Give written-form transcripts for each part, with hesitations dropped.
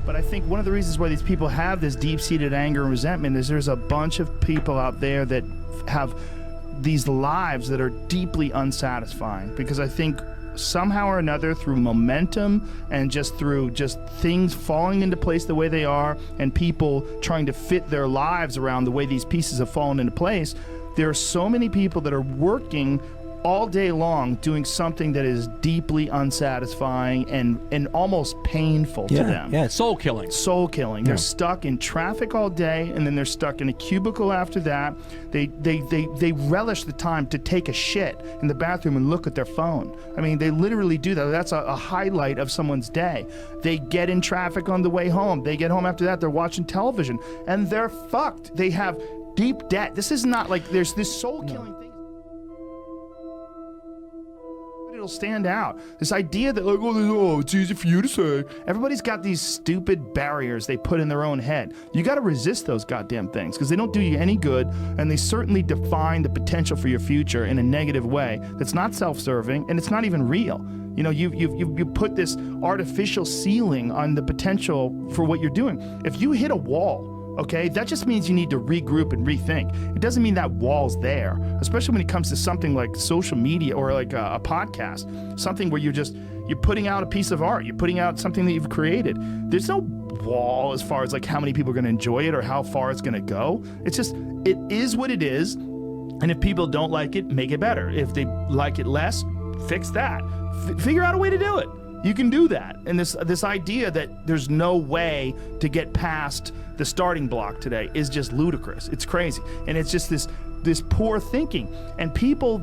But I think one of the reasons why these people have this deep-seated anger and resentment is there's a bunch of people out there that have these lives that are deeply unsatisfying, because I think somehow or another, through momentum and just through things falling into place the way they are, and people trying to fit their lives around the way these pieces have fallen into place, there are so many people that are working all day long doing something that is deeply unsatisfying and almost painful to them. Yeah, soul killing. Soul killing. Yeah. They're stuck in traffic all day, and then they're stuck in a cubicle after that. They relish the time to take a shit in the bathroom and look at their phone. I mean, they literally do that. That's a highlight of someone's day. They get in traffic on the way home. They get home after that, they're watching television, and they're fucked. They have deep debt. This is not like there's this soul killing thing. It'll stand out. This idea that, like, oh, it's easy for you to say. Everybody's got these stupid barriers they put in their own head. You got to resist those goddamn things, because they don't do you any good, and they certainly define the potential for your future in a negative way that's not self-serving, and it's not even real. You know, you put this artificial ceiling on the potential for what you're doing. If you hit a wall, okay, that just means you need to regroup and rethink. It doesn't mean that wall's there, especially when it comes to something like social media or like a podcast, something where you're putting out a piece of art, you're putting out something that you've created. There's no wall as far as like how many people are going to enjoy it or how far it's going to go. It's just, it is what it is, and if people don't like it, make it better. If they like it less, fix that. Figure out a way to do it. You can do that. And this idea that there's no way to get past the starting block today is just ludicrous. It's crazy. And it's just this poor thinking. And people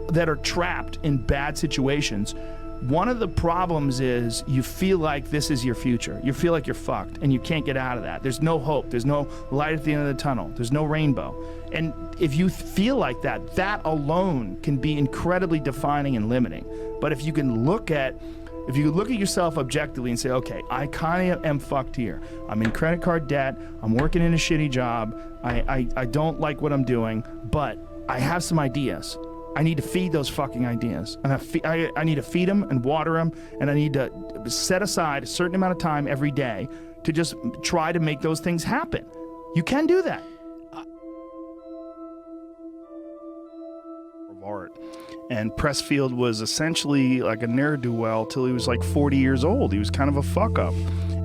that are trapped in bad situations, one of the problems is you feel like this is your future. You feel like you're fucked and you can't get out of that. There's no hope. There's no light at the end of the tunnel. There's no rainbow. And if you feel like that, that alone can be incredibly defining and limiting. But if you look at yourself objectively and say, okay, I kind of am fucked here. I'm in credit card debt. I'm working in a shitty job. I don't like what I'm doing, but I have some ideas. I need to feed those fucking ideas. And I need to feed them and water them, and I need to set aside a certain amount of time every day to just try to make those things happen. You can do that. Of art. And Pressfield was essentially like a ne'er-do-well till he was like 40 years old. He was kind of a fuck-up.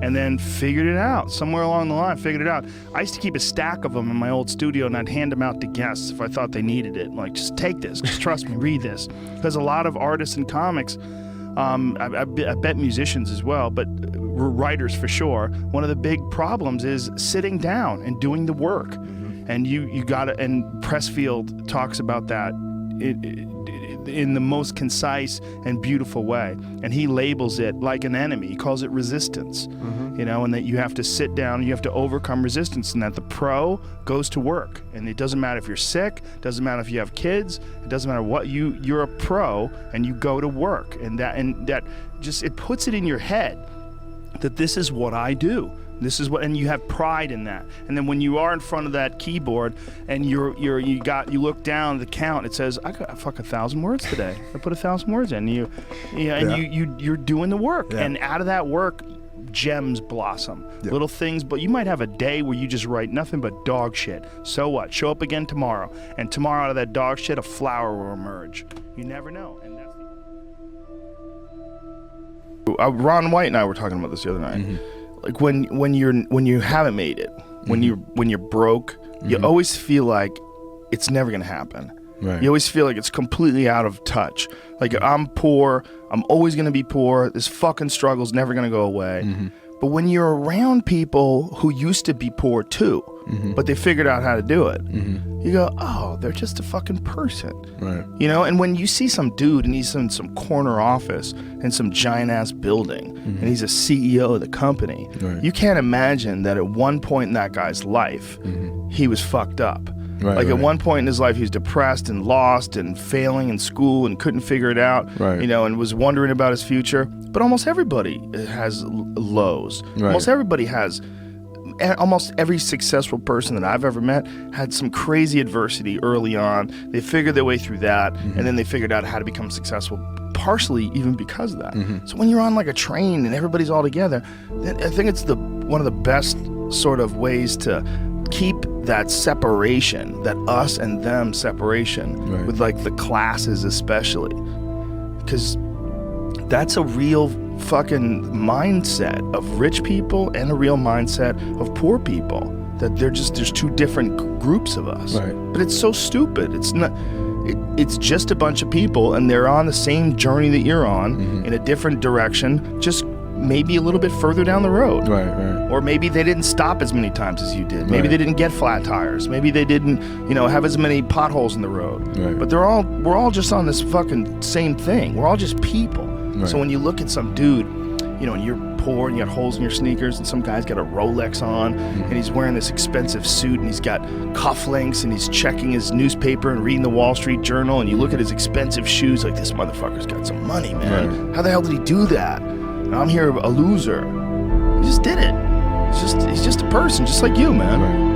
And then figured it out. Somewhere along the line, figured it out. I used to keep a stack of them in my old studio, and I'd hand them out to guests if I thought they needed it. Like, just take this. Just trust me. Read this. Because a lot of artists and comics, I bet musicians as well, but writers for sure, one of the big problems is sitting down and doing the work. Mm-hmm. And you got to, and Pressfield talks about that in the most concise and beautiful way, and he labels it like an enemy. He calls it resistance. Mm-hmm. You know, and that you have to sit down, you have to overcome resistance, and that the pro goes to work. And it doesn't matter if you're sick, doesn't matter if you have kids, it doesn't matter what, you're a pro and you go to work. And that just, it puts it in your head that this is what I do. This is what, and you have pride in that. And then when you are in front of that keyboard and you look down the count, it says, I got 1,000 words today. I put 1,000 words in. You're doing the work, and out of that work, gems blossom. Little things, but you might have a day where you just write nothing but dog shit. So what? Show up again tomorrow, and tomorrow out of that dog shit, a flower will emerge. You never know. And that's Ron White and I were talking about this the other night. Mm-hmm. Like when you haven't made it, when you're broke, you always feel like it's never gonna happen. Right. You always feel like it's completely out of touch. Like, I'm poor, I'm always gonna be poor. This fucking struggle's never gonna go away. Mm-hmm. But when you're around people who used to be poor too, but they figured out how to do it, you go, oh, they're just a fucking person. Right. You know, and when you see some dude and he's in some corner office in some giant ass building and he's a CEO of the company, you can't imagine that at one point in that guy's life, he was fucked up. Right, at one point in his life, he was depressed and lost and failing in school and couldn't figure it out, you know, and was wondering about his future. But almost everybody has lows. Almost everybody has. Almost every successful person that I've ever met had some crazy adversity early on. They figured their way through that, and then they figured out how to become successful, partially even because of that. So when you're on like a train and everybody's all together, I think it's the one of the best sort of ways to keep that separation, that us and them separation, with like the classes especially, because that's a real fucking mindset of rich people and a real mindset of poor people, that there's two different groups of us. But it's so stupid. It's not. It's just a bunch of people, and they're on the same journey that you're on, in a different direction, just maybe a little bit further down the road. Or maybe they didn't stop as many times as you did. Maybe they didn't get flat tires. Maybe they didn't, have as many potholes in the road. But we're all just on this fucking same thing. We're all just people. So when you look at some dude, and you're poor and you got holes in your sneakers, and some guy's got a Rolex on, and he's wearing this expensive suit, and he's got cufflinks, and he's checking his newspaper and reading the Wall Street Journal, and you look at his expensive shoes, like, this motherfucker's got some money, man. How the hell did he do that? And I'm here a loser. He just did it. He's just a person, just like you, man.